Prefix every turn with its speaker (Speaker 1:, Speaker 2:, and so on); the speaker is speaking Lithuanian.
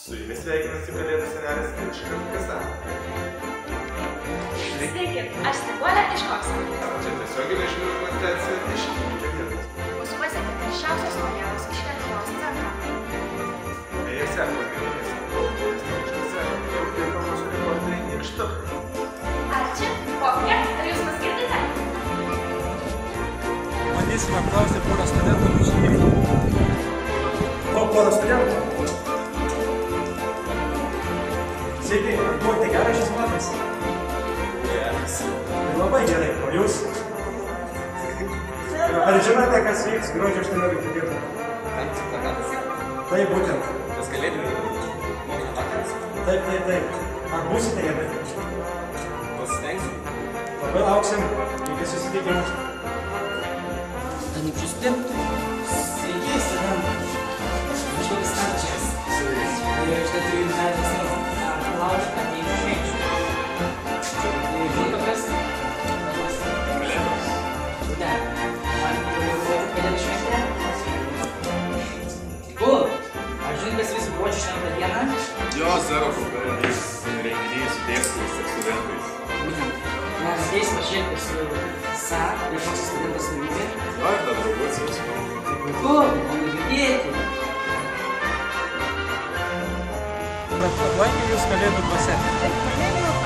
Speaker 1: Su jumis sveikinasi Kalėdų senelis ir iškart Kasa.
Speaker 2: Sveiki, aš Snieguolė iš Kokso.
Speaker 1: Čia tiesioginė žinių transliacija iš įvykio vietos.
Speaker 2: Mūsų pasiekė karščiausios naujienos iš Lietuvos centro.
Speaker 1: Ejose, pagrindinės Lietuvos taškuose, jau dirba mūsų reporteriai Nykštukai.
Speaker 2: Ačiū, Popke, ar jūs mus girdite?
Speaker 3: Bandysime apklausti porą studentų pažymėjimų.
Speaker 4: O, porą studentų? Sveiki, ar buvote geras šis metas?
Speaker 1: Geras.
Speaker 4: Tai labai gerai, o jūs? Ar žinote, kas vyks gruodžio 18 dieną?
Speaker 5: Tam plakatas?
Speaker 4: Taip, būtent.
Speaker 5: Tas kalėdinių mokslo plakatas?
Speaker 4: Taip. Ar būsite jame?
Speaker 5: Pasistengsiu.
Speaker 4: Labai lauksim, iki susitikimų.
Speaker 6: Anykščių studentų. Sveiki, studentai. Aš labai starčias. Ir aš tai turiu metais jau apklausti, kad neišėčiau. Žinote kas?
Speaker 5: Kalėdos.
Speaker 6: Būtent. Man galvoti kalėdų šventę? Kur? Ar žinai, kas vis gruodžio 18 dieną?
Speaker 5: Jo, zero pagrindinis renginys su dėstytojais ir studentais.
Speaker 6: Būtent. Mes ateisime šiandien su SA, viešosios studentų asmenybė.
Speaker 5: O, ir dar draugų atsiųsime.
Speaker 6: Puiku, man girdėti.
Speaker 3: Bet aplankė jūs Kalėdų dvasia.
Speaker 7: Taip, kalėdų